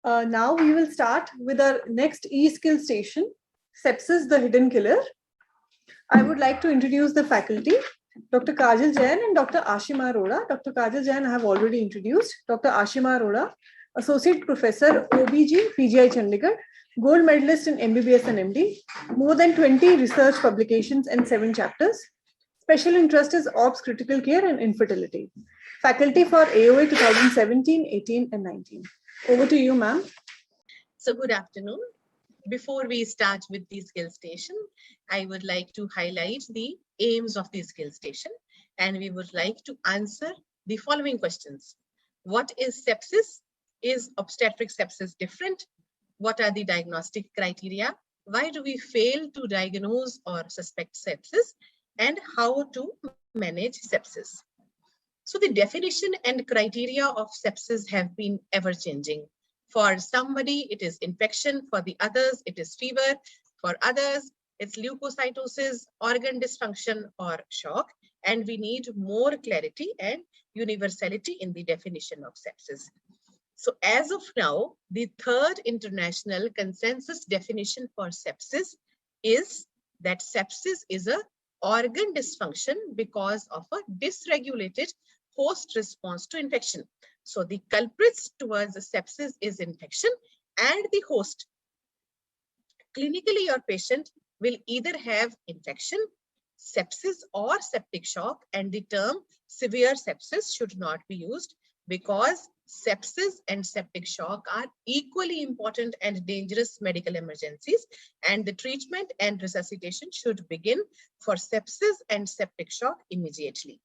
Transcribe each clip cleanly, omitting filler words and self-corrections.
Now we will start with our next e-skill station, Sepsis, the Hidden Killer. I would like to introduce the faculty, Dr. Kajal Jain and Dr. Ashima Arora. Dr. Kajal Jain I have already introduced. Dr. Ashima Arora, Associate Professor, OBG, PGI Chandigarh, Gold Medalist in MBBS and MD, more than 20 research publications and 7 chapters. Special interest is OBS, critical care and infertility. Faculty for AOA 2017, 18 and 19. Over to you, ma'am. So good afternoon. Before we start with the skill station, I would like to highlight the aims of the skill station, and we would like to answer the following questions. What is sepsis? Is obstetric sepsis different? What are the diagnostic criteria? Why do we fail to diagnose or suspect sepsis? And how to manage sepsis? So the definition and criteria of sepsis have been ever changing. For somebody, it is infection. For the others, it is fever. For others, it's leukocytosis, organ dysfunction, or shock. And we need more clarity and universality in the definition of sepsis. So as of now, the third international consensus definition for sepsis is that sepsis is an organ dysfunction because of a dysregulated host response to infection. So the culprits towards the sepsis is infection and the host. Clinically, your patient will either have infection, sepsis, or septic shock, and the term severe sepsis should not be used because sepsis and septic shock are equally important and dangerous medical emergencies, and the treatment and resuscitation should begin for sepsis and septic shock immediately.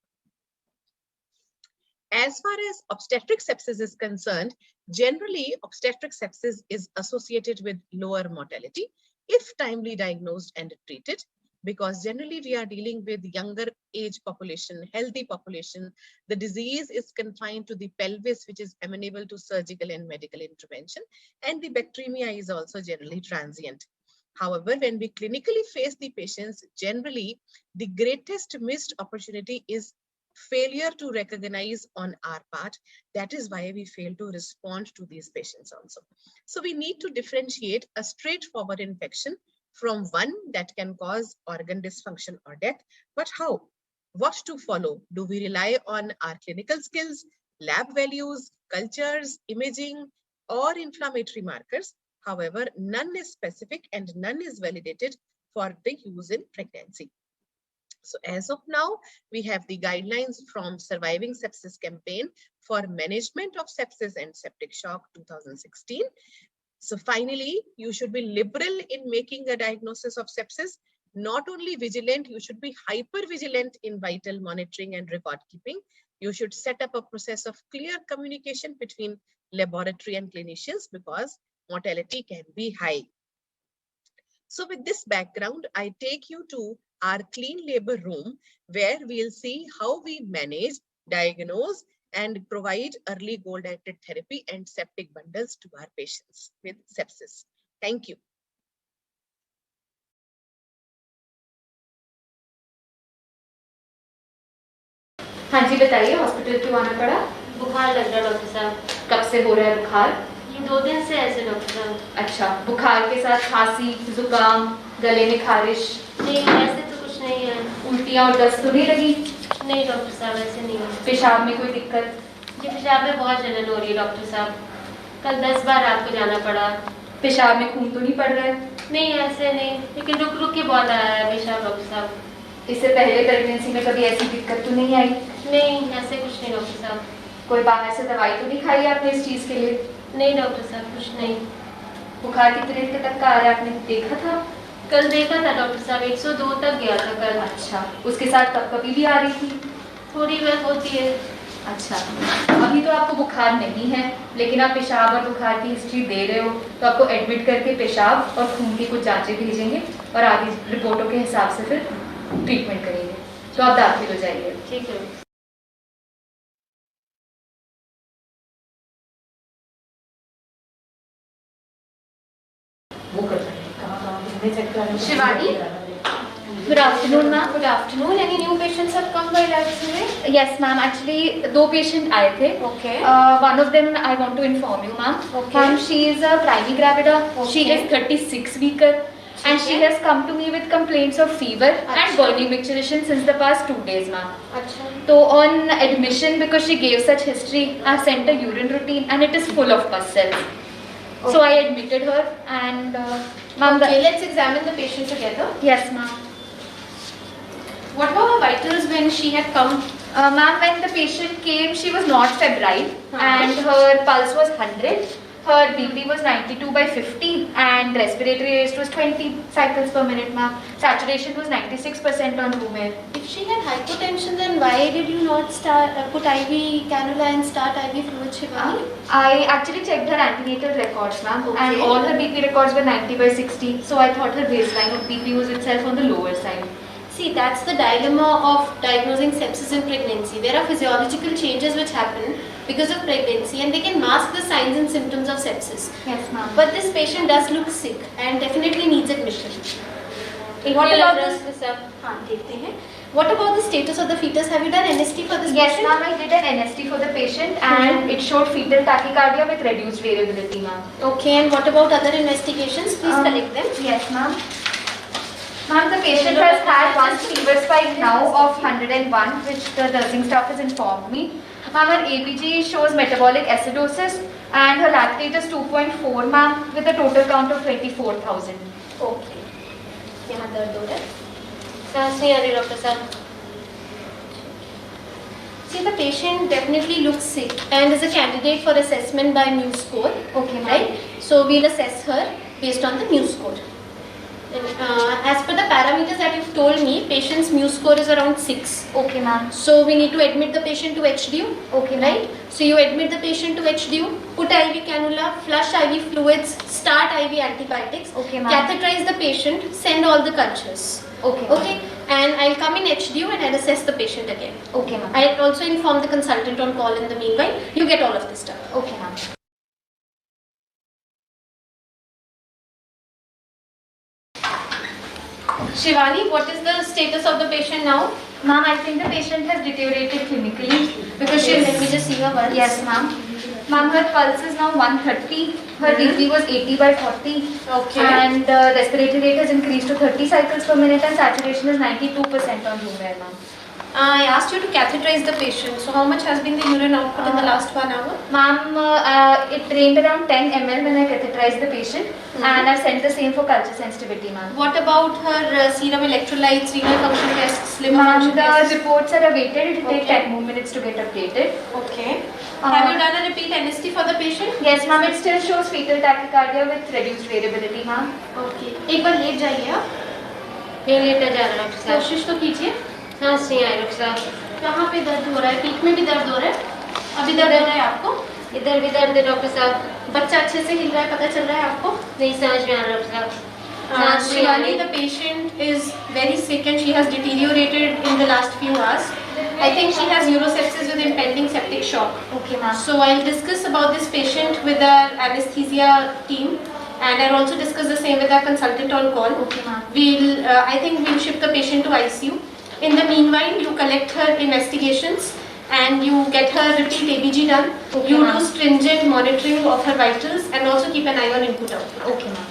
As far as obstetric sepsis is concerned, generally obstetric sepsis is associated with lower mortality if timely diagnosed and treated, because generally we are dealing with younger age population, healthy population. The disease is confined to the pelvis, which is amenable to surgical and medical intervention, and the bacteremia is also generally transient. However, when we clinically face the patients, generally the greatest missed opportunity is failure to recognize on our part. That is why we fail to respond to these patients also. So we need to differentiate a straightforward infection from one that can cause organ dysfunction or death. But how? What to follow? Do we rely on our clinical skills, lab values, cultures, imaging, or inflammatory markers? However, none is specific and none is validated for the use in pregnancy. So as of now, we have the guidelines from Surviving Sepsis Campaign for Management of Sepsis and Septic Shock 2016. So finally, you should be liberal in making a diagnosis of sepsis. Not only vigilant, you should be hyper vigilant in vital monitoring and record keeping. You should set up a process of clear communication between laboratory and clinicians because mortality can be high. So with this background, I take you to our clean labor room where we'll see how we manage, diagnose, and provide early goal-directed therapy and septic bundles to our patients with sepsis. Thank you. हाँ जी बताइए, hospital क्यों आना पड़ा? बुखार लग रहा है doctor साहब। कब से हो रहा है बुखार? ये 2 दिन से ऐसे डॉक्टर साहब। अच्छा, बुखार के साथ खांसी, जुकाम, गले में खारिश? नहीं, ऐसे तो कुछ नहीं है। उल्टियाँ और दस्त तो नहीं लगी? नहीं डॉक्टर साहब, ऐसे नहीं है। पेशाब में कोई दिक्कत? जी पेशाब में बहुत जलन हो रही है डॉक्टर साहब। कल 10 बार रात को जाना पड़ा। पेशाब में खून तो नहीं पड़ रहा है? नहीं ऐसे नहीं, लेकिन रुक रुक के बहुत आ रहा है पेशाब डॉक्टर साहब। इससे पहले प्रेगनेंसी में कभी ऐसी दिक्कत तो नहीं आई? नहीं, ऐसे कुछ नहीं डॉक्टर साहब। कोई बाहर से दवाई तो नहीं खाई आपने इस चीज़ के लिए? नहीं डॉक्टर साहब, कुछ नहीं। बुखार कितने तक का आ रहा है, आपने देखा था? कल देखा था डॉक्टर साहब, 102 तक गया था कल। अच्छा, उसके साथ कभी भी आ रही थी? थोड़ी बहुत होती है। अच्छा, अभी तो आपको बुखार नहीं है, लेकिन आप पेशाब और बुखार की हिस्ट्री दे रहे हो, तो आपको एडमिट करके पेशाब और खून की कुछ जांचें भेजेंगे और आगे रिपोर्टों के हिसाब से फिर ट्रीटमेंट करेंगे। तो आप दाखिल हो जाइए। ठीक है। वो कर सकते हैं, कहाँ कितने चेक कराने? Shivani, Good afternoon, ma'am. Good afternoon. Any new patients have come by labs today? Yes, ma'am. Actually, दो patient आए थे. Okay. One of them I want to inform you, ma'am. Okay. Ma'am, she is a primary gravida. She Okay. is 36 weeker. And she has come to me with complaints of fever and burning micturition since the past 2 days, ma'am. अच्छा. So on admission, because she gave such history, I sent a urine routine and it is full of pus cells. So I admitted her and ma'am. Okay, let's examine the patient together. Yes, ma'am. What were her vitals when she had come? Ma'am, when the patient came, she was not febrile and Uh-huh. her pulse was 100. Her BP was 92 by 50 and respiratory rate was 20 cycles per minute, ma'am. Saturation was 96% on room air. If she had hypotension, then why did you not put IV cannula and start IV fluid, Shivani? I actually checked her antenatal records, ma'am, and Okay. all her BP records were 90 by 60. So I thought her baseline of BP was itself on the lower side. See, that's the dilemma of diagnosing sepsis in pregnancy. There are physiological changes which happen because of pregnancy and they can mask the signs and symptoms of sepsis. Yes, ma'am. But this patient does look sick and definitely needs admission. What about this? हाँ, देखते हैं. What about the status of the fetus? Have you done NST for this Yes, patient? ma'am, I did an NST for the patient and it showed fetal tachycardia with reduced variability, ma'am. Okay, and what about other investigations? Please collect them. Yes, ma'am. Ma'am, the patient has had one fever spike now of 101, which the nursing staff has informed me. Ma'am, her ABG shows metabolic acidosis and her lactate is 2.4, ma'am, with a total count of 24,000. Okay. यहाँ दर्द हो रहा है. सांस नहीं आ रही doctor साहब. See, the patient definitely looks sick and is a candidate for assessment by mu score. Okay, ma'am. Right? So we'll assess her based on the mu score. And, as per the parameters that you've told me, patient's mu score is around 6. Okay, ma'am. So we need to admit the patient to HDU. Okay, ma'am. Right? So you admit the patient to HDU, put IV cannula, flush IV fluids, start IV antibiotics, Okay, ma'am. catheterize the patient, send all the cultures. Okay, ma'am. Okay? And I'll come in HDU and I'll assess the patient again. Okay, ma'am. I'll also inform the consultant on call in the meanwhile. You get all of this stuff. Okay, ma'am. Shivani, what is the status of the patient now? Ma'am, I think the patient has deteriorated clinically because she Let me just see her once. Yes, ma'am. Ma'am, her pulse is now 130. Her BP was 80 by 40. Okay. And respiratory rate has increased to 30 cycles per minute and saturation is 92% on room air, ma'am. I asked you to catheterize the patient. So how much has been the urine output in the last 1 hour? Ma'am, it drained around 10 ml when I catheterized the patient and I've sent the same for culture sensitivity, ma'am. What about her serum electrolytes, renal function tests, liver Ma'am, function the tests? reports are awaited. It will take Okay. 10 more minutes to get updated. Okay. Have you done a repeat NST for the patient? Yes, ma'am, it still shows fetal tachycardia with reduced variability, ma'am. Okay. एक बार late जाइए आप. ये लेटा जा रहा है doctor साहब. कोशिश तो कीजिए. सांस नहीं आ रही डॉक्टर साहब. कहाँ पे दर्द हो रहा है? पीठ में भी दर्द हो रहा है? अभी दर्द हो रहा है आपको? इधर भी दर्द है डॉक्टर साहब. बच्चा अच्छे से हिल रहा है, पता चल रहा है आपको? नहीं समझ में आ रहा डॉक्टर साहब. सांस नहीं आ Shivani, रही. the patient is very sick and she has deteriorated in the last few hours. I think she has urosepsis with impending septic shock. Okay, ma'am. So I'll discuss about this patient with our anesthesia team and I'll also discuss the same with our consultant on call. Okay, ma'am. I think we'll shift the patient to ICU. In the meanwhile, you collect her investigations and you get her repeat ABG done. Okay, You ma'am. do stringent monitoring of her vitals and also keep an eye on input output. Okay, ma'am.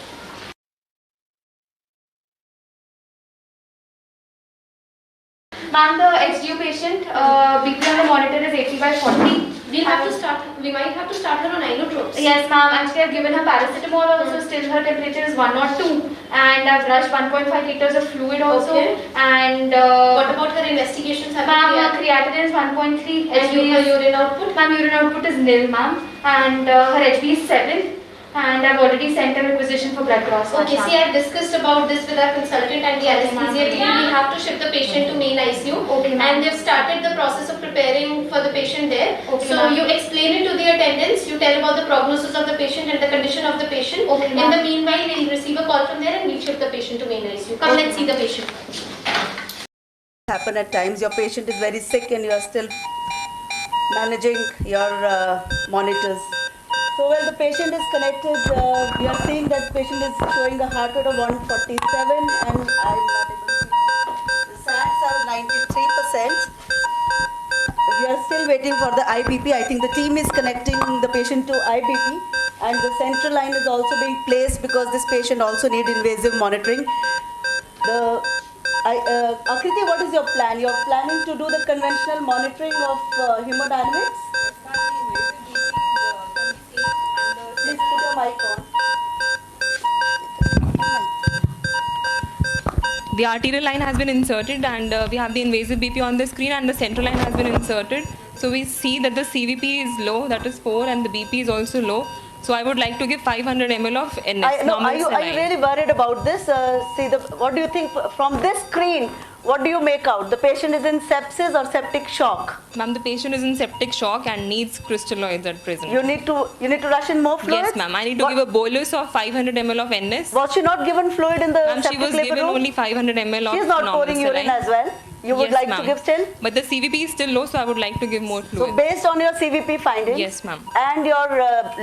Ma'am, the HDU patient, BP on the monitor is 80 by 40. We might have to start her on inotropes. Yes, ma'am. Actually, I've given her paracetamol also. Still, her temperature is 102. And I've rushed 1.5 liters of fluid also. Okay. And What about her investigations? Have you ma'am, cleared? creatinine is 1.3. And her urine output? Ma'am, urine output is nil, ma'am. And her HB is 7. And I've already sent a requisition for blood cross. Okay, see, I've discussed about this with our consultant and the anesthesia team. We have to shift the patient to main ICU. Okay, ma'am. And they've started the process of preparing for the patient there. Okay, So ma'am. you explain it to the attendants, you tell about the prognosis of the patient and the condition of the patient. Okay, In ma'am. the meanwhile, we'll receive a call from there and we'll shift the patient to main ICU. Come, Okay, let's see the patient. Happen at times. Your patient is very sick and you are still managing your monitors. So while the patient is connected, we are seeing that patient is showing a heart rate of 147 and I'm not able to see. We are still waiting for the IBP. I think the team is connecting the patient to IBP, and the central line is also being placed because this patient also need invasive monitoring. Akriti, what is your plan? You are planning to do the conventional monitoring of hemodynamics? Please put your mic on. The arterial line has been inserted, and we have the invasive BP on the screen, and the central line has been inserted. So we see that the CVP is low, that is 4, and the BP is also low. So I would like to give 500 ml of NS. Are you really worried about this? What do you think from this screen? What do you make out? The patient is in sepsis or septic shock? Ma'am, the patient is in septic shock and needs crystalloids at present. You need to rush in more fluids? Yes, ma'am. I need to give a bolus of 500 ml of NS. Was she not given fluid in the Ma'am, septic she was given room? only 500 ml of She is not normal pouring urine saline. as well? You would Yes, like to ma'am. give still? But the CVP is still low, so I would like to give more fluid. So based on your CVP findings, Yes, ma'am. and your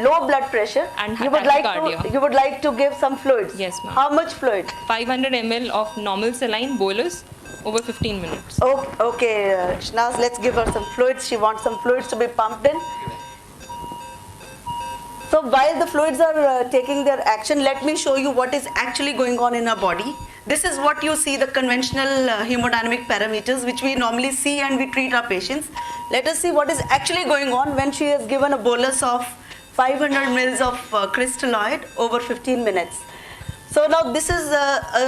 low blood pressure, And you would like to give some fluids. Yes, ma'am. How much fluid? 500 ml of normal saline bolus over 15 minutes. Okay, Shnaz, let's give her some fluids. She wants some fluids to be pumped in. So while the fluids are taking their action, let me show you what is actually going on in our body. This is what you see, the conventional hemodynamic parameters which we normally see and we treat our patients. Let us see what is actually going on when she is given a bolus of 500 mils of crystalloid over 15 minutes. So now this is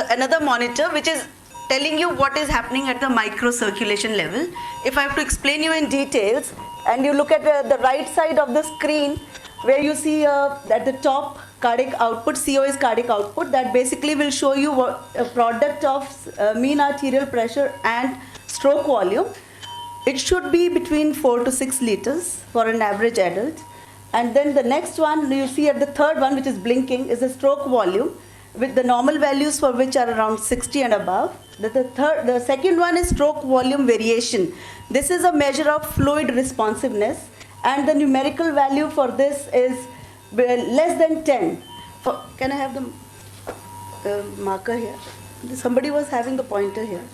another monitor which is telling you what is happening at the microcirculation level. If I have to explain you in details, and you look at the right side of the screen where you see at the top cardiac output, CO is cardiac output, that basically will show you what a product of mean arterial pressure and stroke volume. It should be between 4 to 6 liters for an average adult. And then the next one you see at the third one, which is blinking, is the stroke volume, with the normal values for which are around 60 and above. The second one is stroke volume variation. This is a measure of fluid responsiveness, and the numerical value for this is less than 10. Can I have the marker here? Somebody was having the pointer here.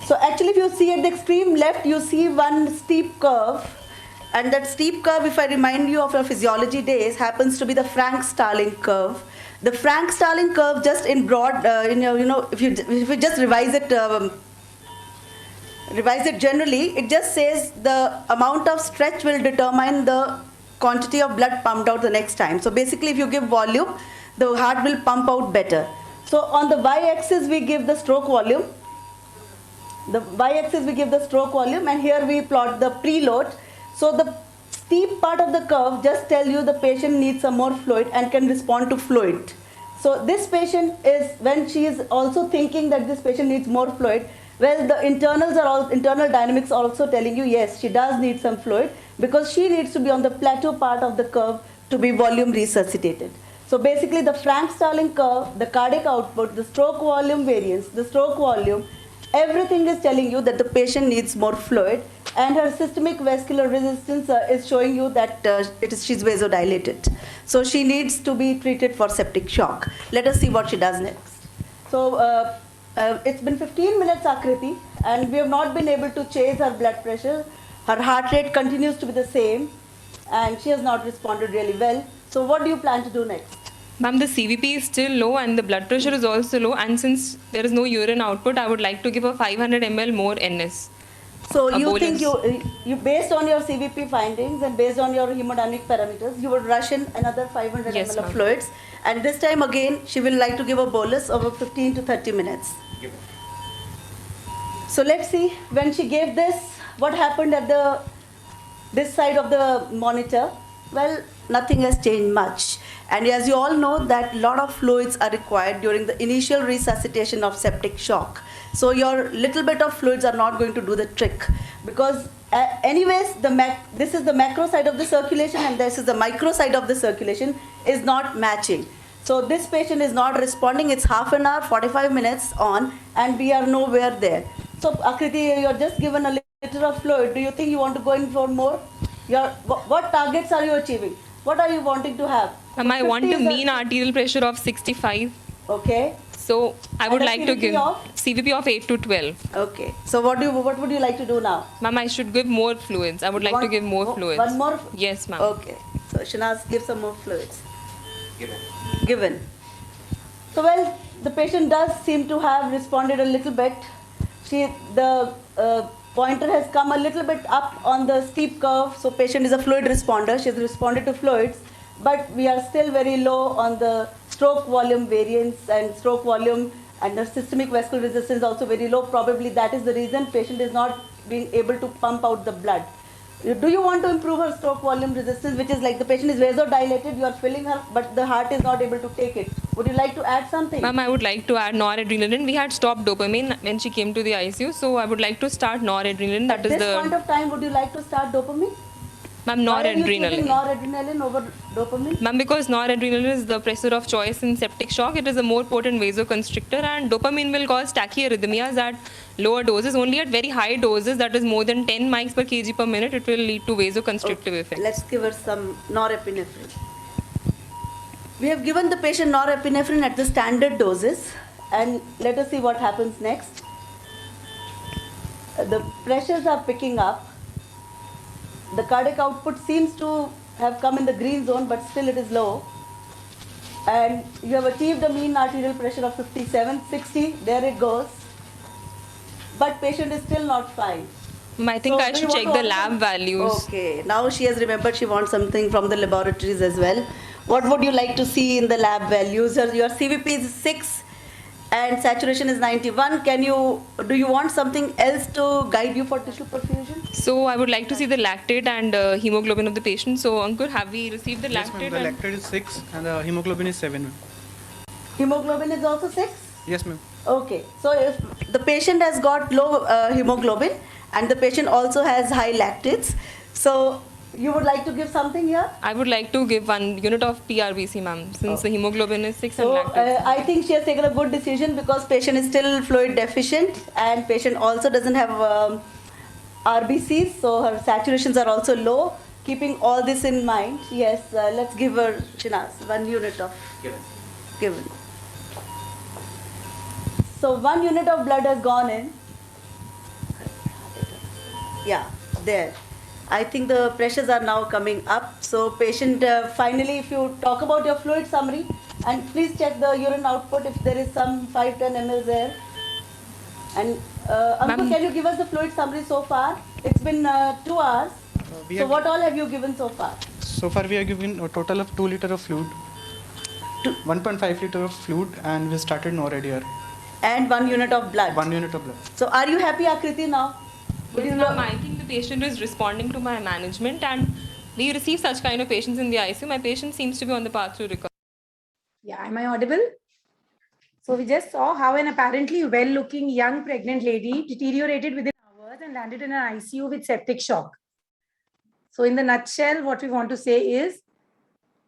So actually, if you see at the extreme left, you see one steep curve. And that steep curve, if I remind you of your physiology days, happens to be the Frank-Starling curve. The Frank-Starling curve, just in broad, if you just revise it generally, it just says the amount of stretch will determine the quantity of blood pumped out the next time. So basically, if you give volume, the heart will pump out better. So on the y-axis, we give the stroke volume. The y-axis, we give the stroke volume, and here we plot the preload. So the steep part of the curve just tell you the patient needs some more fluid and can respond to fluid. So this patient is, when she is also thinking that this patient needs more fluid, well, the internal dynamics are also telling you, yes, she does need some fluid, because she needs to be on the plateau part of the curve to be volume resuscitated. So basically the Frank-Starling curve, the cardiac output, the stroke volume variance, the stroke volume, everything is telling you that the patient needs more fluid, and her systemic vascular resistance is showing you that she's vasodilated. So she needs to be treated for septic shock. Let us see what she does next. So it's been 15 minutes, Akriti, and we have not been able to chase her blood pressure. Her heart rate continues to be the same, and she has not responded really well. So what do you plan to do next? Ma'am, the CVP is still low and the blood pressure is also low, and since there is no urine output, I would like to give a 500 ml more NS. So you think you based on your CVP findings and based on your hemodynamic parameters, you would rush in another 500 Yes, ml of ma'am. fluids, and this time again she will like to give a bolus over 15 to 30 minutes. So let's see, when she gave this, what happened at this side of the monitor? Well, nothing has changed much. And as you all know, that lot of fluids are required during the initial resuscitation of septic shock. So your little bit of fluids are not going to do the trick, because anyways, this is the macro side of the circulation and this is the micro side of the circulation is not matching. So this patient is not responding. It's half an hour, 45 minutes on, and we are nowhere there. So Akriti, you're just given a liter of fluid. Do you think you want to go in for more? What targets are you achieving? What are you wanting to have? Ma'am, I want 50 a is mean arterial pressure of 65. Okay. So I would And a like to CVP give of? CVP of 8 to 12. Okay. So what would you like to do now? Ma'am, I should give more fluids. I would like to Want- give more fluids. One more? Yes, ma'am. Okay. So Shanaz, give some more fluids. Given. So well, the patient does seem to have responded a little bit. The pointer has come a little bit up on the steep curve. So patient is a fluid responder. She has responded to fluids, but we are still very low on the stroke volume variance, and stroke volume and the systemic vesicle resistance also very low. Probably that is the reason patient is not being able to pump out the blood. Do you want to improve her stroke volume resistance, which is like the patient is vasodilated, you are filling her, but the heart is not able to take it? Would you like to add something? Ma'am, I would like to add noradrenaline. We had stopped dopamine when she came to the ICU, so I would like to start noradrenaline. That At is this point the of time, would you like to start dopamine? ma'am Why are you choosing noradrenaline. noradrenaline over dopamine? Ma'am, because noradrenaline is the pressor of choice in septic shock. It is a more potent vasoconstrictor, and dopamine will cause tachyarrhythmias at lower doses. Only at very high doses, that is more than 10 mics per kg per minute, it will lead to vasoconstrictive effects. Let's give her some norepinephrine. We have given the patient norepinephrine at the standard doses, and let us see what happens next. The pressures are picking up. The cardiac output seems to have come in the green zone, but still it is low. And you have achieved a mean arterial pressure of 57, 60, there it goes. But patient is still not fine. Ma'am, I think So I do should you check want the to lab also- values. Okay, now she has remembered she wants something from the laboratories as well. What would you like to see in the lab values? Your CVP is 6 and saturation is 91. Do you want something else to guide you for tissue perfusion? So I would like to see the lactate and hemoglobin of the patient. So Ankur, have we received the Yes, ma'am. lactate? The and- lactate is 6 and the hemoglobin is 7. Ma'am. Hemoglobin is also 6? Yes, ma'am. Okay, so if the patient has got low hemoglobin and the patient also has high lactates, so you would like to give something here? I would like to give 1 unit of PRBC, ma'am, since the hemoglobin is 6 So and lactate. I think she has taken a good decision because patient is still fluid deficient and patient also doesn't have RBCs, so her saturations are also low. Keeping all this in mind, yes, let's give her, Shinaz, 1 unit of given. So 1 unit of blood has gone in. Yeah, there. I think the pressures are now coming up. So patient, finally, if you talk about your fluid summary, and please check the urine output if there is some 5-10 ml there. And Ankur, Ma'am. can you give us the fluid summary so far? It's been 2 hours. We So have- what all have you given so far? So far we are giving a total of 2 liter of fluid, 1.5 liter of fluid, and we started NORAD here. And 1 unit of blood. 1 unit of blood. So are you happy, Akriti, now? Would Yes, you ma'am, lo- I think the patient is responding to my management, and we receive such kind of patients in the ICU. My patient seems to be on the path to recovery. Yeah, am I audible? So we just saw how an apparently well-looking young pregnant lady deteriorated within hours and landed in an ICU with septic shock. So in the nutshell, what we want to say is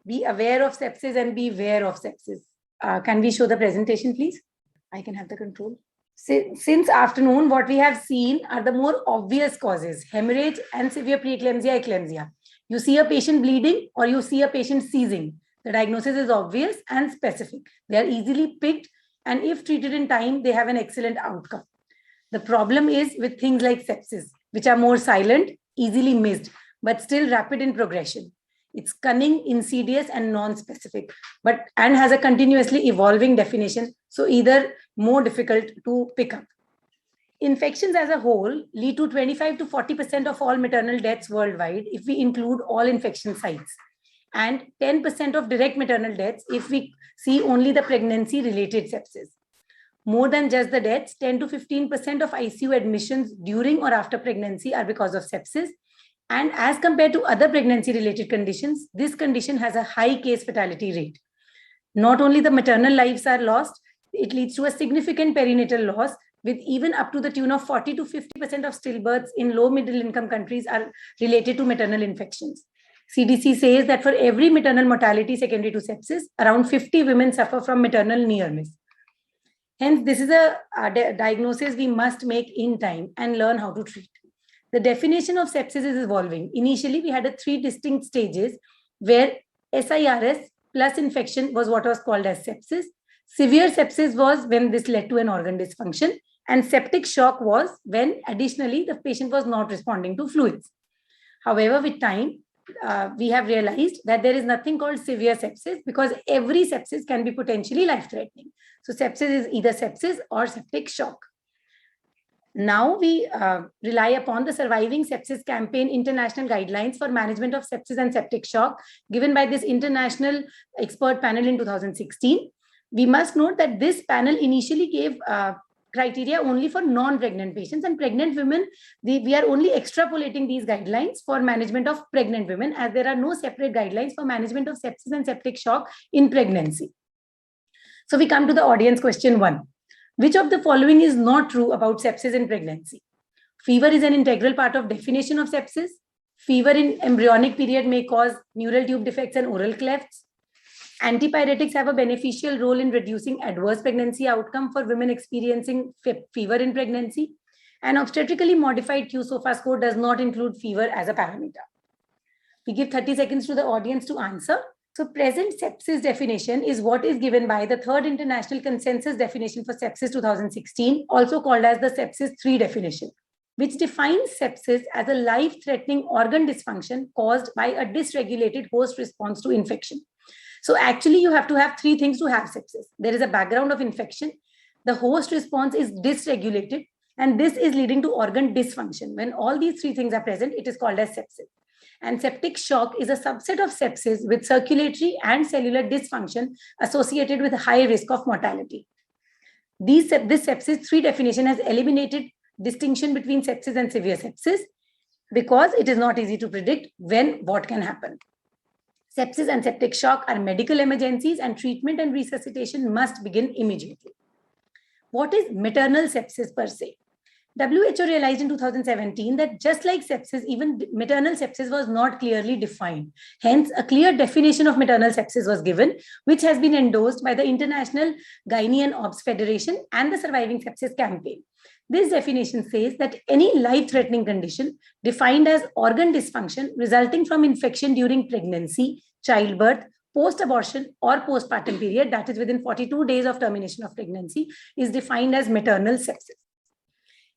be aware of sepsis and be aware of sepsis. Can we show the presentation, please? I can have the control. Since afternoon, what we have seen are the more obvious causes, hemorrhage and severe preeclampsia, eclampsia. You see a patient bleeding or you see a patient seizing. The diagnosis is obvious and specific. They are easily picked, and if treated in time, they have an excellent outcome. The problem is with things like sepsis, which are more silent, easily missed, but still rapid in progression. It's cunning, insidious, and non-specific, and has a continuously evolving definition, so either more difficult to pick up. Infections as a whole lead to 25 to 40% of all maternal deaths worldwide if we include all infection sites, and 10% of direct maternal deaths if we see only the pregnancy-related sepsis. More than just the deaths, 10 to 15% of ICU admissions during or after pregnancy are because of sepsis. And as compared to other pregnancy-related conditions, this condition has a high case fatality rate. Not only the maternal lives are lost, it leads to a significant perinatal loss, with even up to the tune of 40 to 50% of stillbirths in low middle income countries are related to maternal infections. CDC says that for every maternal mortality secondary to sepsis, around 50 women suffer from maternal near miss. Hence, this is a diagnosis we must make in time and learn how to treat. The definition of sepsis is evolving. Initially, we had 3 distinct stages where SIRS plus infection was what was called as sepsis. Severe sepsis was when this led to an organ dysfunction, and septic shock was when additionally the patient was not responding to fluids. However, with time, we have realized that there is nothing called severe sepsis because every sepsis can be potentially life-threatening. So sepsis is either sepsis or septic shock. Now we rely upon the Surviving Sepsis Campaign international guidelines for management of sepsis and septic shock given by this international expert panel in 2016. We must note that this panel initially gave criteria only for non-pregnant patients, and pregnant women, we are only extrapolating these guidelines for management of pregnant women, as there are no separate guidelines for management of sepsis and septic shock in pregnancy. So we come to the audience question 1. Which of the following is not true about sepsis in pregnancy? Fever is an integral part of definition of sepsis. Fever in embryonic period may cause neural tube defects and oral clefts. Antipyretics have a beneficial role in reducing adverse pregnancy outcome for women experiencing fever in pregnancy. And obstetrically modified Q-SOFA score does not include fever as a parameter. We give 30 seconds to the audience to answer. So present sepsis definition is what is given by the Third International Consensus Definition for Sepsis 2016, also called as the Sepsis 3 definition, which defines sepsis as a life-threatening organ dysfunction caused by a dysregulated host response to infection. So actually you have to have 3 things to have sepsis. There is a background of infection, the host response is dysregulated, and this is leading to organ dysfunction. When all these 3 things are present, it is called as sepsis. And septic shock is a subset of sepsis with circulatory and cellular dysfunction associated with a high risk of mortality. This sepsis 3 definition has eliminated distinction between sepsis and severe sepsis because it is not easy to predict when what can happen. Sepsis and septic shock are medical emergencies, and treatment and resuscitation must begin immediately. What is maternal sepsis per se? WHO realized in 2017 that just like sepsis, even maternal sepsis was not clearly defined. Hence, a clear definition of maternal sepsis was given, which has been endorsed by the International Gynae and Obs Federation and the Surviving Sepsis Campaign. This definition says that any life-threatening condition defined as organ dysfunction resulting from infection during pregnancy, childbirth, post-abortion or postpartum period, that is within 42 days of termination of pregnancy, is defined as maternal sepsis.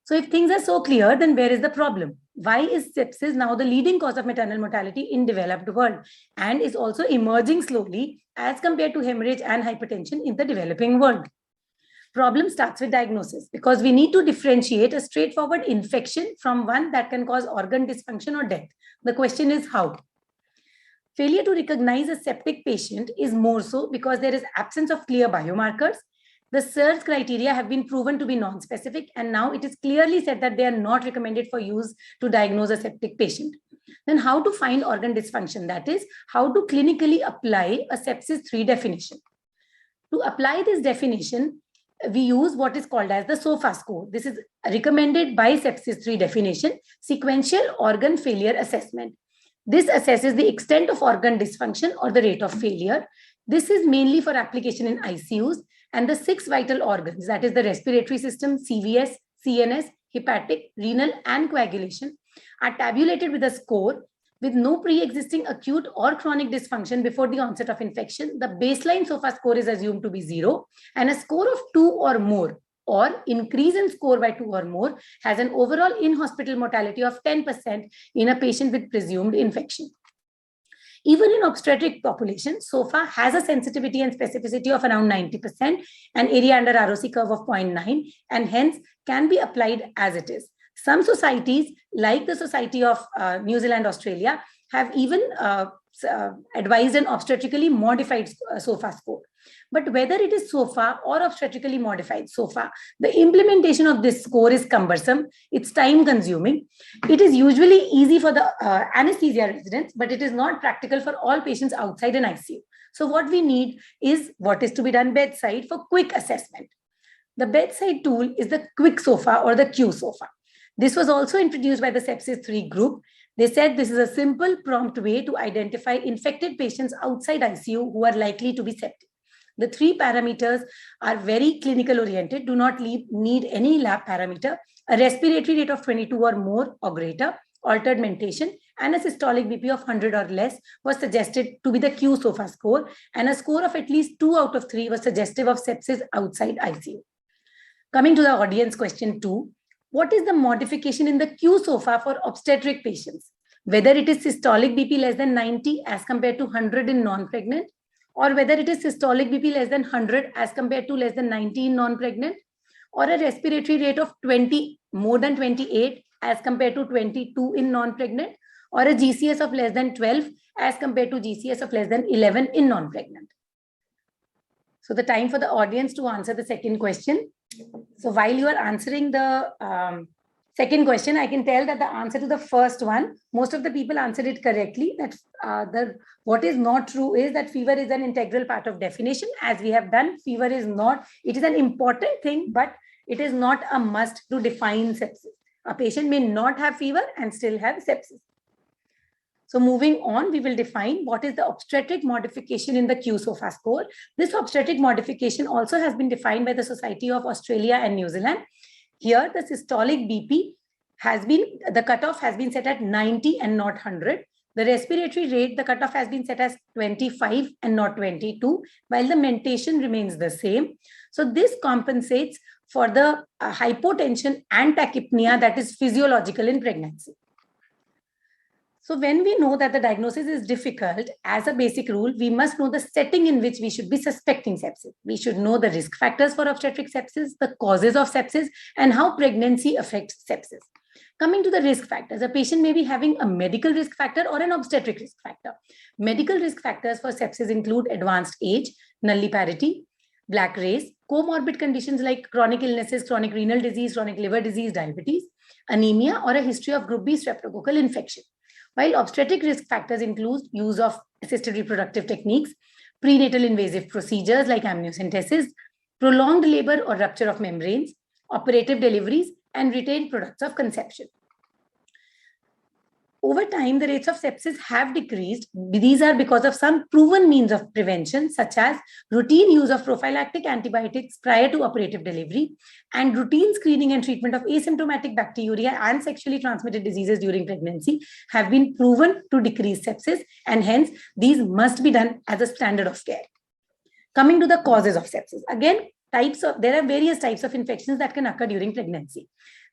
So if things are so clear, then where is the problem? Why is sepsis now the leading cause of maternal mortality in developed world and is also emerging slowly as compared to hemorrhage and hypertension in the developing world? Problem starts with diagnosis because we need to differentiate a straightforward infection from one that can cause organ dysfunction or death. The question is how? Failure to recognize a septic patient is more so because there is absence of clear biomarkers. The SIRS criteria have been proven to be non-specific, and now it is clearly said that they are not recommended for use to diagnose a septic patient. Then how to find organ dysfunction? That is, how to clinically apply a sepsis 3 definition. To apply this definition, we use what is called as the SOFA score. This is recommended by sepsis 3 definition, sequential organ failure assessment. This assesses the extent of organ dysfunction or the rate of failure. This is mainly for application in ICUs, and the 6 vital organs, that is the respiratory system, CVS, CNS, hepatic, renal, and coagulation, are tabulated with a score with no pre-existing acute or chronic dysfunction before the onset of infection. The baseline SOFA score is assumed to be 0, and a score of 2 or more, or increase in score by 2 or more, has an overall in-hospital mortality of 10% in a patient with presumed infection. Even in obstetric population, SOFA has a sensitivity and specificity of around 90%, an area under ROC curve of 0.9, and hence can be applied as it is. Some societies, like the Society of New Zealand, Australia, have even advised an obstetrically modified SOFA score. But whether it is SOFA or obstetrically modified SOFA, the implementation of this score is cumbersome, it's time consuming. It is usually easy for the anesthesia residents, but it is not practical for all patients outside an ICU. So what we need is what is to be done bedside for quick assessment. The bedside tool is the Quick SOFA or the Q-SOFA. This was also introduced by the Sepsis 3 group. They said this is a simple, prompt way to identify infected patients outside ICU who are likely to be septic. The 3 parameters are very clinical oriented, do not need any lab parameter, a respiratory rate of 22 or more or greater, altered mentation, and a systolic BP of 100 or less was suggested to be the Q-SOFA score, and a score of at least 2 out of 3 was suggestive of sepsis outside ICU. Coming to the audience question 2, what is the modification in the Q-SOFA for obstetric patients? Whether it is systolic BP less than 90 as compared to 100 in non-pregnant, or whether it is systolic BP less than 100 as compared to less than 90 in non-pregnant, or a respiratory rate of 20 more than 28 as compared to 22 in non-pregnant, or a GCS of less than 12 as compared to GCS of less than 11 in non-pregnant. So the time for the audience to answer the second question. So while you are answering the second question, I can tell that the answer to the first one, most of the people answered it correctly. That what is not true is that fever is an integral part of definition. As we have done, fever is not, it is an important thing, but it is not a must to define sepsis. A patient may not have fever and still have sepsis. So moving on, we will define what is the obstetric modification in the Q-SOFA score. This obstetric modification also has been defined by the Society of Australia and New Zealand. Here, the systolic BP has been, the cutoff has been set at 90 and not 100. The respiratory rate, the cutoff has been set as 25 and not 22, while the mentation remains the same. So this compensates for the hypotension and tachypnea that is physiological in pregnancy. So when we know that the diagnosis is difficult, as a basic rule, we must know the setting in which we should be suspecting sepsis. We should know the risk factors for obstetric sepsis, the causes of sepsis, and how pregnancy affects sepsis. Coming to the risk factors, a patient may be having a medical risk factor or an obstetric risk factor. Medical risk factors for sepsis include advanced age, nulliparity, black race, comorbid conditions like chronic illnesses, chronic renal disease, chronic liver disease, diabetes, anemia, or a history of group B streptococcal infection. While obstetric risk factors include use of assisted reproductive techniques, prenatal invasive procedures like amniocentesis, prolonged labor or rupture of membranes, operative deliveries, and retained products of conception. Over time, the rates of sepsis have decreased. These are because of some proven means of prevention, such as routine use of prophylactic antibiotics prior to operative delivery, and routine screening and treatment of asymptomatic bacteriuria and sexually transmitted diseases during pregnancy have been proven to decrease sepsis, and hence these must be done as a standard of care. Coming to the causes of sepsis, again, there are various types of infections that can occur during pregnancy.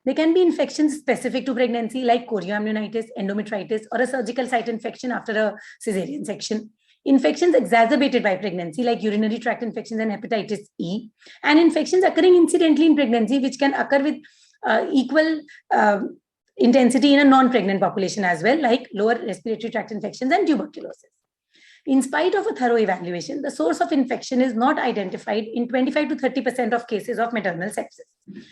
There can be infections specific to pregnancy like chorioamnionitis, endometritis, or a surgical site infection after a cesarean section. Infections exacerbated by pregnancy like urinary tract infections and hepatitis E, and infections occurring incidentally in pregnancy which can occur with equal intensity in a non-pregnant population as well, like lower respiratory tract infections and tuberculosis. In spite of a thorough evaluation, the source of infection is not identified in 25 to 30% of cases of maternal sepsis.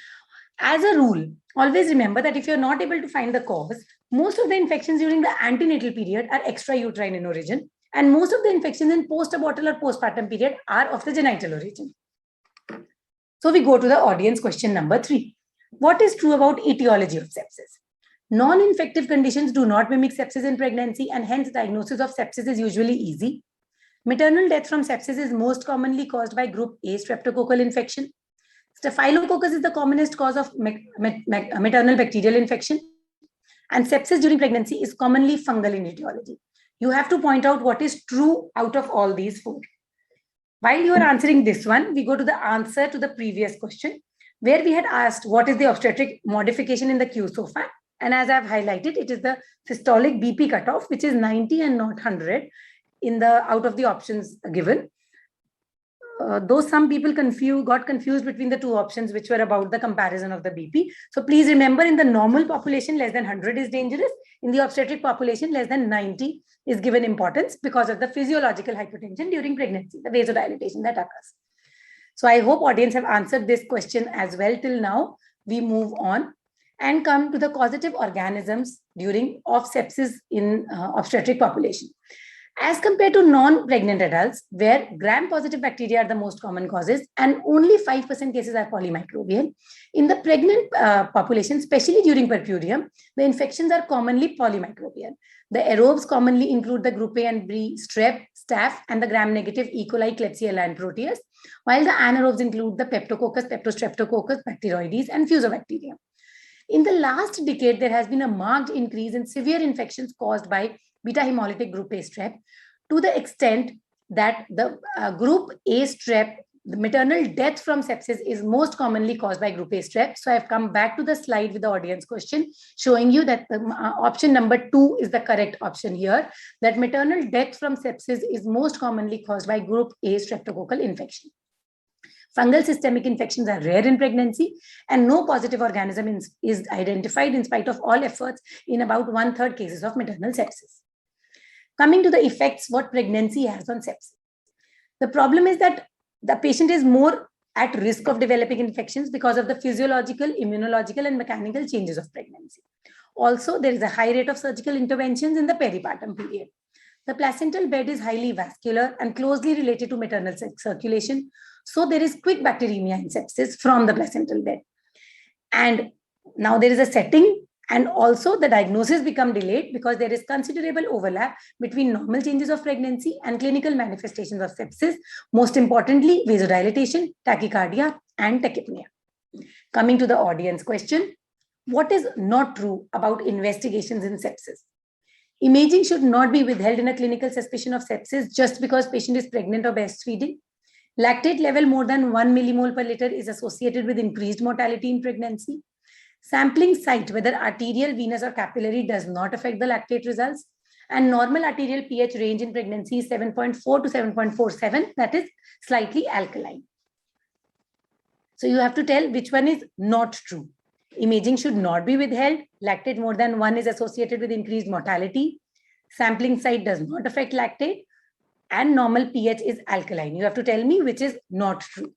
As a rule, always remember that if you're not able to find the cause, most of the infections during the antenatal period are extrauterine in origin, and most of the infections in post-abortal or postpartum period are of the genital origin. So we go to the audience question number 3. What is true about etiology of sepsis? Non-infective conditions do not mimic sepsis in pregnancy, and hence diagnosis of sepsis is usually easy. Maternal death from sepsis is most commonly caused by group A streptococcal infection. Staphylococcus is the commonest cause of maternal bacterial infection, and sepsis during pregnancy is commonly fungal in etiology. You have to point out what is true out of all these 4. While you are answering this one, we go to the answer to the previous question, where we had asked what is the obstetric modification in the Q-SOFA, and as I've highlighted, it is the systolic BP cutoff, which is 90 and not 100 in the out of the options given. Though some people got confused between the 2 options, which were about the comparison of the BP. So please remember, in the normal population, less than 100 is dangerous. In the obstetric population, less than 90 is given importance because of the physiological hypotension during pregnancy, the vasodilatation that occurs. So I hope audience have answered this question as well till now. We move on and come to the causative organisms of sepsis in obstetric population. As compared to non-pregnant adults, where gram-positive bacteria are the most common causes and only 5% cases are polymicrobial, in the pregnant population, especially during puerperium, the infections are commonly polymicrobial. The aerobes commonly include the group A and B strep, staph, and the gram-negative E. coli, Klebsiella, and Proteus, while the anaerobes include the Peptococcus, Peptostreptococcus, Bacteroides, and Fusobacterium. In the last decade, there has been a marked increase in severe infections caused by beta hemolytic group A strep, to the extent that the group A strep, the maternal death from sepsis is most commonly caused by group A strep. So I've come back to the slide with the audience question, showing you that the, option number 2 is the correct option here, that maternal death from sepsis is most commonly caused by group A streptococcal infection. Fungal systemic infections are rare in pregnancy, and no positive organism is identified in spite of all efforts in about 1/3 cases of maternal sepsis. Coming to the effects what pregnancy has on sepsis. The problem is that the patient is more at risk of developing infections because of the physiological, immunological, and mechanical changes of pregnancy. Also, there is a high rate of surgical interventions in the peripartum period. The placental bed is highly vascular and closely related to maternal circulation. So there is quick bacteremia in sepsis from the placental bed. And now there is a setting, and also the diagnosis become delayed because there is considerable overlap between normal changes of pregnancy and clinical manifestations of sepsis, most importantly, vasodilatation, tachycardia, and tachypnea. Coming to the audience question, what is not true about investigations in sepsis? Imaging should not be withheld in a clinical suspicion of sepsis just because patient is pregnant or breastfeeding. Lactate level more than 1 millimole per liter is associated with increased mortality in pregnancy. Sampling site, whether arterial, venous, or capillary, does not affect the lactate results. And normal arterial pH range in pregnancy is 7.4 to 7.47, that is slightly alkaline. So you have to tell which one is not true. Imaging should not be withheld. Lactate more than 1 is associated with increased mortality. Sampling site does not affect lactate. And normal pH is alkaline. You have to tell me which is not true.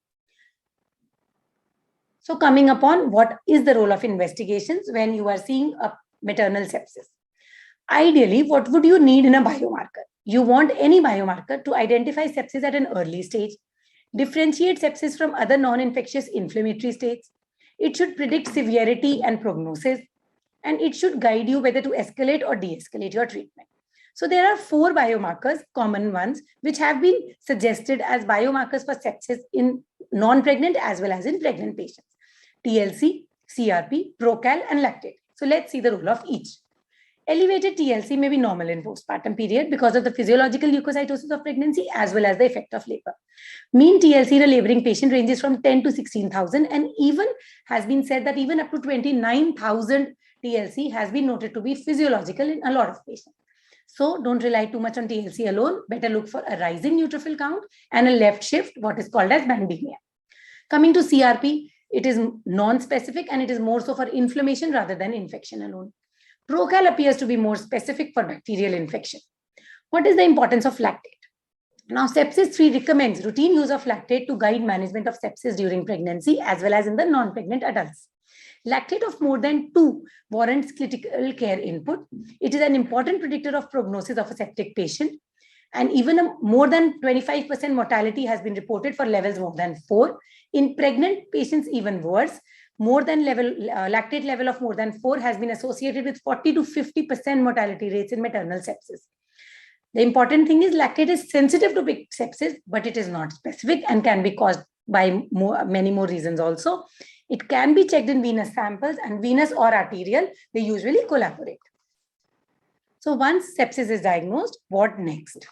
So coming upon what is the role of investigations when you are seeing a maternal sepsis. Ideally, what would you need in a biomarker? You want any biomarker to identify sepsis at an early stage, differentiate sepsis from other non-infectious inflammatory states. It should predict severity and prognosis, and it should guide you whether to escalate or de-escalate your treatment. So there are 4 biomarkers, common ones, which have been suggested as biomarkers for sepsis in non-pregnant as well as in pregnant patients. TLC, CRP, Procal, and lactate. So let's see the role of each. Elevated TLC may be normal in postpartum period because of the physiological leukocytosis of pregnancy as well as the effect of labor. Mean TLC in a laboring patient ranges from 10 to 16,000, and even has been said that even up to 29,000 TLC has been noted to be physiological in a lot of patients. So don't rely too much on TLC alone. Better look for a rising neutrophil count and a left shift, what is called as bandemia. Coming to CRP, it is non-specific and it is more so for inflammation rather than infection alone. Procal appears to be more specific for bacterial infection. What is the importance of lactate? Now, Sepsis 3 recommends routine use of lactate to guide management of sepsis during pregnancy as well as in the non-pregnant adults. Lactate of more than 2 warrants critical care input. It is an important predictor of prognosis of a septic patient. And even more than 25% mortality has been reported for levels more than 4. In pregnant patients, even worse, lactate level of more than 4 has been associated with 40 to 50% mortality rates in maternal sepsis. The important thing is lactate is sensitive to sepsis, but it is not specific and can be caused by many more reasons also. It can be checked in venous samples, and venous or arterial, they usually collaborate. So once sepsis is diagnosed, what next?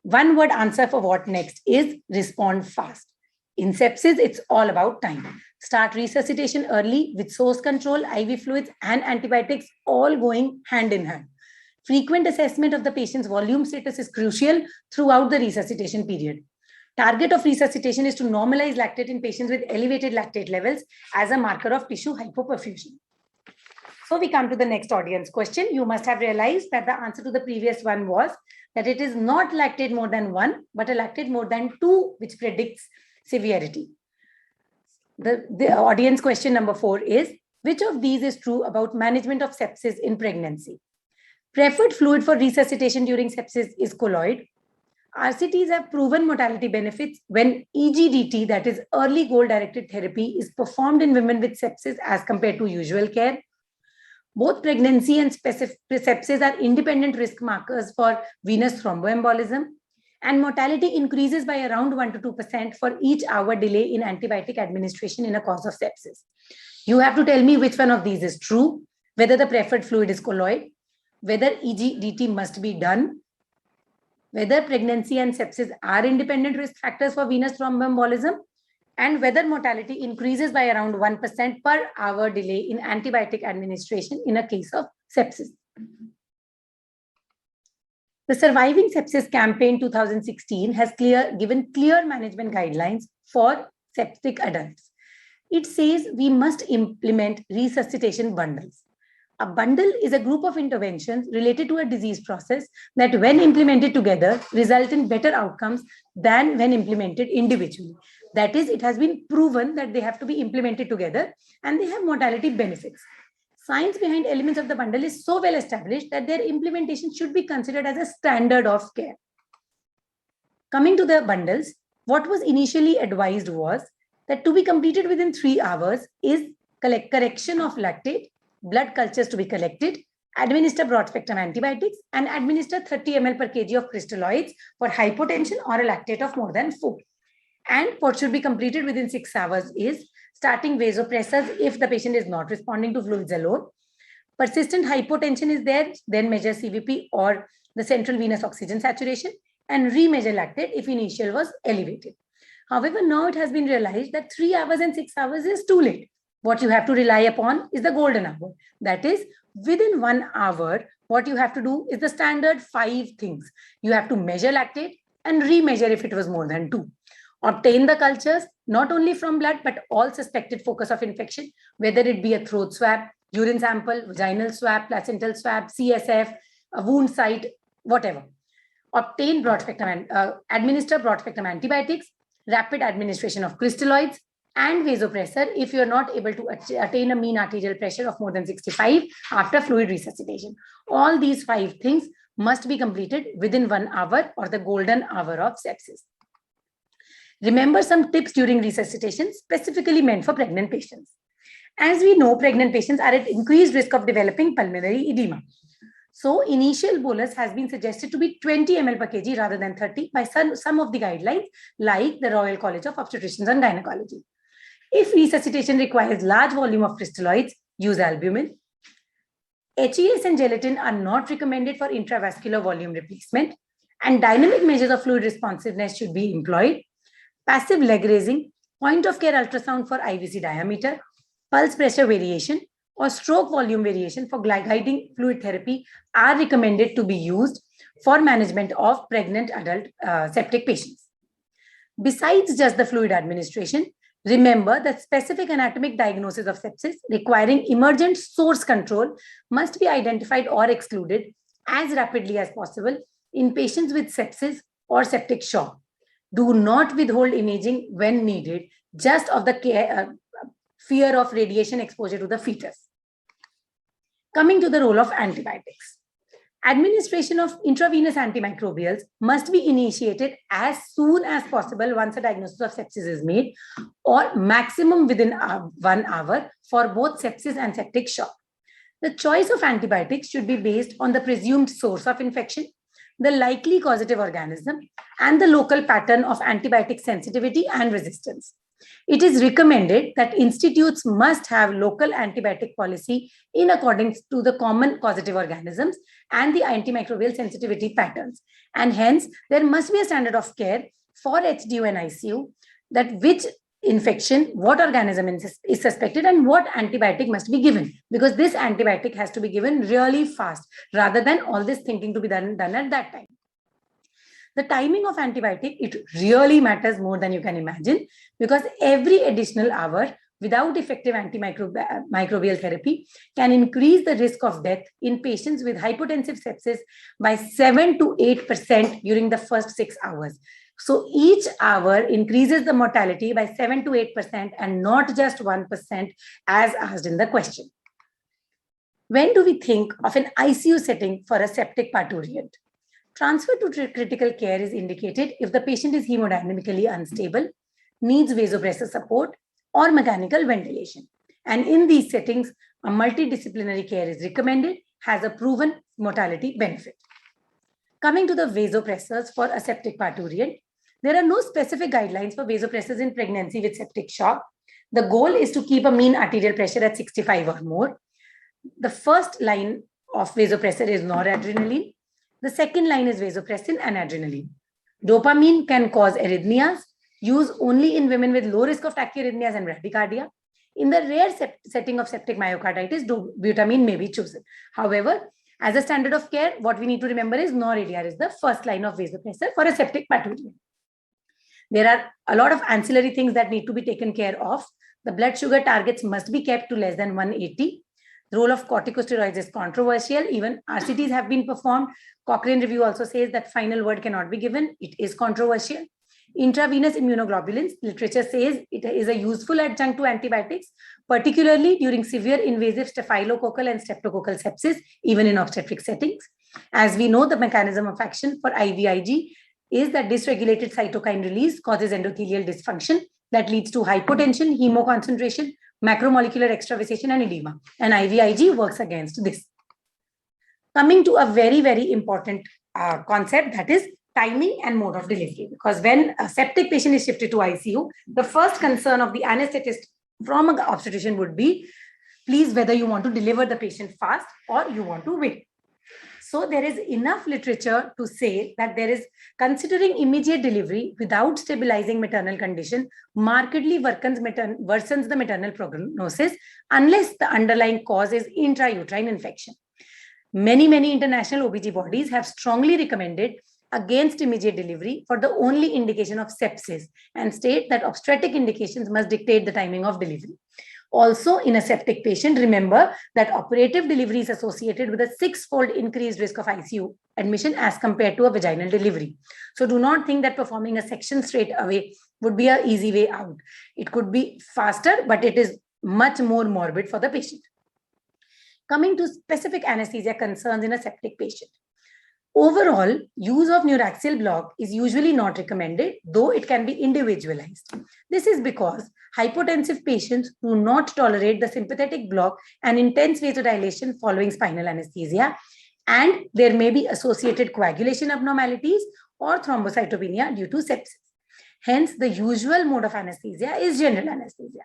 One word answer for what next is respond fast. In sepsis, it's all about time. Start resuscitation early with source control, IV fluids, and antibiotics all going hand in hand. Frequent assessment of the patient's volume status is crucial throughout the resuscitation period. Target of resuscitation is to normalize lactate in patients with elevated lactate levels as a marker of tissue hypoperfusion. So we come to the next audience question. You must have realized that the answer to the previous one was that it is not lactate more than 1, but a lactate more than 2, which predicts severity. The audience question number 4 is, which of these is true about management of sepsis in pregnancy? Preferred fluid for resuscitation during sepsis is colloid. RCTs have proven mortality benefits when EGDT, that is early goal-directed therapy, is performed in women with sepsis as compared to usual care. Both pregnancy and sepsis are independent risk markers for venous thromboembolism, and mortality increases by around 1 to 2% for each hour delay in antibiotic administration in a cause of sepsis. You have to tell me which one of these is true, whether the preferred fluid is colloid, whether EGDT must be done, whether pregnancy and sepsis are independent risk factors for venous thromboembolism, and whether mortality increases by around 1% per hour delay in antibiotic administration in a case of sepsis. The Surviving Sepsis Campaign 2016 has given clear management guidelines for septic adults. It says we must implement resuscitation bundles. A bundle is a group of interventions related to a disease process that, when implemented together, result in better outcomes than when implemented individually. That is, it has been proven that they have to be implemented together and they have mortality benefits. Science behind elements of the bundle is so well established that their implementation should be considered as a standard of care. Coming to the bundles, what was initially advised was that to be completed within 3 hours is correction of lactate, blood cultures to be collected, administer broad-spectrum antibiotics, and administer 30 ml per kg of crystalloids for hypotension or a lactate of more than 4. And what should be completed within 6 hours is starting vasopressors if the patient is not responding to fluids alone. Persistent hypotension is there, then measure CVP or the central venous oxygen saturation, and remeasure lactate if initial was elevated. However, now it has been realized that 3 hours and 6 hours is too late. What you have to rely upon is the golden hour. That is, within 1 hour, what you have to do is the standard 5 things. You have to measure lactate and remeasure if it was more than 2. Obtain the cultures, not only from blood, but all suspected focus of infection, whether it be a throat swab, urine sample, vaginal swab, placental swab, CSF, a wound site, whatever. Obtain broad-spectrum, administer broad-spectrum antibiotics, rapid administration of crystalloids, and vasopressor if you are not able to attain a mean arterial pressure of more than 65 after fluid resuscitation. All these 5 things must be completed within 1 hour or the golden hour of sepsis. Remember some tips during resuscitation specifically meant for pregnant patients. As we know, pregnant patients are at increased risk of developing pulmonary edema. So initial bolus has been suggested to be 20 ml per kg rather than 30 by some of the guidelines like the Royal College of Obstetricians and Gynecology. If resuscitation requires large volume of crystalloids, use albumin. HES and gelatin are not recommended for intravascular volume replacement, and dynamic measures of fluid responsiveness should be employed. Passive leg raising, point of care ultrasound for IVC diameter, pulse pressure variation, or stroke volume variation for guiding fluid therapy are recommended to be used for management of pregnant adult septic patients. Besides just the fluid administration, remember that specific anatomic diagnosis of sepsis requiring emergent source control must be identified or excluded as rapidly as possible in patients with sepsis or septic shock. Do not withhold imaging when needed, just of the fear of radiation exposure to the fetus. Coming to the role of antibiotics. Administration of intravenous antimicrobials must be initiated as soon as possible once a diagnosis of sepsis is made, or maximum within 1 hour for both sepsis and septic shock. The choice of antibiotics should be based on the presumed source of infection, the likely causative organism, and the local pattern of antibiotic sensitivity and resistance. It is recommended that institutes must have local antibiotic policy in accordance to the common causative organisms and the antimicrobial sensitivity patterns. And hence, there must be a standard of care for HDU and ICU that which infection, what organism is suspected, and what antibiotic must be given, because this antibiotic has to be given really fast rather than all this thinking to be done at that time. The timing of antibiotic, it really matters more than you can imagine, because every additional hour without effective antimicrobial therapy can increase the risk of death in patients with hypotensive sepsis by 7 to 8% during the first 6 hours. So each hour increases the mortality by 7 to 8% and not just 1% as asked in the question. When do we think of an ICU setting for a septic parturient? Transfer to critical care is indicated if the patient is hemodynamically unstable, needs vasopressor support, or mechanical ventilation. And in these settings, a multidisciplinary care is recommended, has a proven mortality benefit. Coming to the vasopressors for a septic parturient, there are no specific guidelines for vasopressors in pregnancy with septic shock. The goal is to keep a mean arterial pressure at 65 or more. The first line of vasopressor is noradrenaline. The second line is vasopressin and adrenaline. Dopamine can cause arrhythmias, used only in women with low risk of tachyarrhythmias and bradycardia. In the rare setting of septic myocarditis, butamine may be chosen. However, as a standard of care, what we need to remember is NOR-ADR is the first line of vasopressor for a septic pathogen. There are a lot of ancillary things that need to be taken care of. The blood sugar targets must be kept to less than 180. The role of corticosteroids is controversial. Even RCTs have been performed. Cochrane review also says that final word cannot be given. It is controversial. Intravenous immunoglobulins, literature says it is a useful adjunct to antibiotics, particularly during severe invasive staphylococcal and streptococcal sepsis, even in obstetric settings. As we know, the mechanism of action for IVIG is that dysregulated cytokine release causes endothelial dysfunction that leads to hypotension, hemoconcentration, macromolecular extravasation, and edema. And IVIG works against this. Coming to a very, very important concept, that is timing and mode of delivery. Because when a septic patient is shifted to ICU, the first concern of the anesthetist from an obstetrician would be, please, whether you want to deliver the patient fast or you want to wait. So there is enough literature to say that there is, considering immediate delivery without stabilizing maternal condition markedly worsens the maternal prognosis unless the underlying cause is intrauterine infection. Many international OBG bodies have strongly recommended against immediate delivery for the only indication of sepsis and state that obstetric indications must dictate the timing of delivery. Also, in a septic patient, remember that operative delivery is associated with a 6-fold increased risk of ICU admission as compared to a vaginal delivery. So do not think that performing a section straight away would be an easy way out. It could be faster, but it is much more morbid for the patient. Coming to specific anesthesia concerns in a septic patient. Overall, use of neuraxial block is usually not recommended, though it can be individualized. This is because hypotensive patients do not tolerate the sympathetic block and intense vasodilation following spinal anesthesia, and there may be associated coagulation abnormalities or thrombocytopenia due to sepsis. Hence, the usual mode of anesthesia is general anesthesia.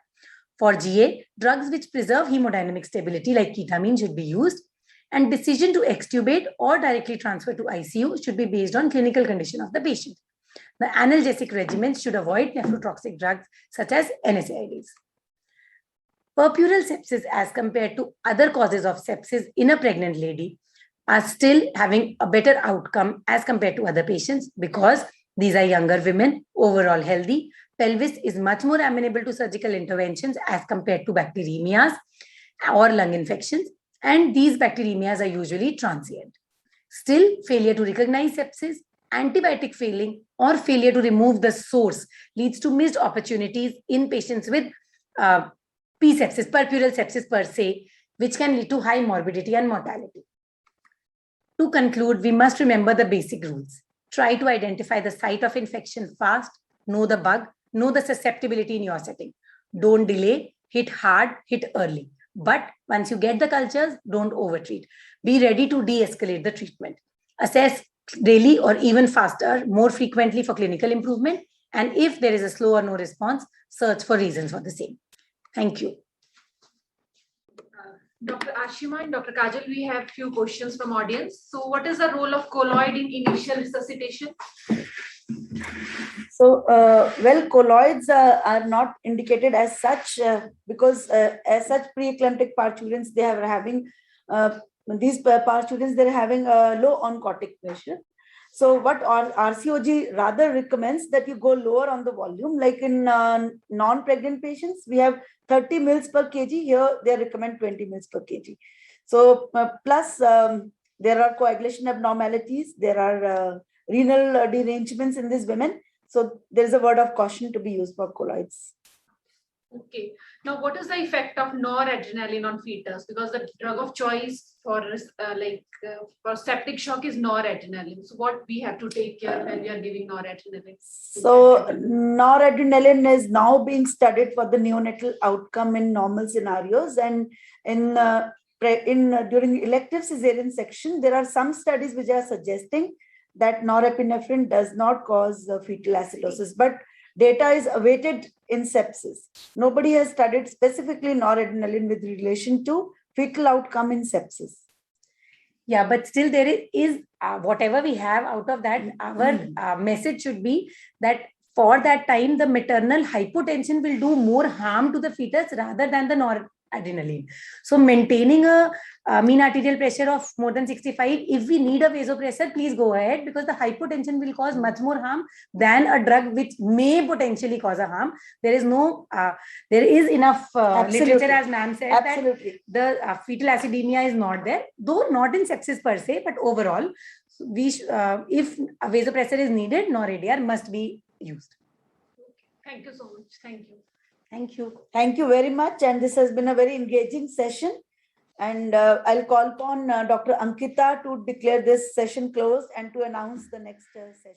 For GA, drugs which preserve hemodynamic stability like ketamine should be used, and decision to extubate or directly transfer to ICU should be based on clinical condition of the patient. The analgesic regimens should avoid nephrotoxic drugs such as NSAIDs. Puerperal sepsis as compared to other causes of sepsis in a pregnant lady are still having a better outcome as compared to other patients because these are younger women, overall healthy. Pelvis is much more amenable to surgical interventions as compared to bacteremias or lung infections. And these bacteremias are usually transient. Still, failure to recognize sepsis, antibiotic failing, or failure to remove the source leads to missed opportunities in patients with P-sepsis, puerperal sepsis per se, which can lead to high morbidity and mortality. To conclude, we must remember the basic rules. Try to identify the site of infection fast, know the bug, know the susceptibility in your setting. Don't delay, hit hard, hit early. But once you get the cultures, don't overtreat. Be ready to de-escalate the treatment. Assess daily or even faster, more frequently for clinical improvement. And if there is a slow or no response, search for reasons for the same. Thank you. Dr. Ashima and Dr. Kajal, we have few questions from audience. So what is the role of colloid in initial resuscitation? So, well, colloids are not indicated as such because as such preeclamptic parturients, they are having, these parturients, they're having a low oncotic pressure. So what RCOG rather recommends that you go lower on the volume, like in non-pregnant patients, we have 30 mils per kg. Here, they recommend 20 mils per kg. So plus there are coagulation abnormalities, there are renal derangements in these women. So there is a word of caution to be used for colloids. Okay. Now, what is the effect of noradrenaline on fetus? Because the drug of choice for for septic shock is noradrenaline. So what we have to take care when we are giving noradrenaline? So noradrenaline is now being studied for the neonatal outcome in normal scenarios, and in during elective cesarean section, there are some studies which are suggesting that norepinephrine does not cause fetal acidosis. But data is awaited in sepsis. Nobody has studied specifically noradrenaline with relation to fetal outcome in sepsis. Yeah, but still there is whatever we have out of that, our message should be that for that time, the maternal hypotension will do more harm to the fetus rather than the noradrenaline. So maintaining a mean arterial pressure of more than 65, if we need a vasopressor, please go ahead, because the hypotension will cause much more harm than a drug which may potentially cause a harm. There is no, there is enough literature, as ma'am said, Absolutely. that the fetal acidemia is not there, though not in sepsis per se, but overall, we if a vasopressor is needed, NOR-ADR must be used. Thank you so much. Thank you. Thank you. Thank you very much. And this has been a very engaging session. And I'll call upon Dr. Ankita to declare this session closed and to announce the next session.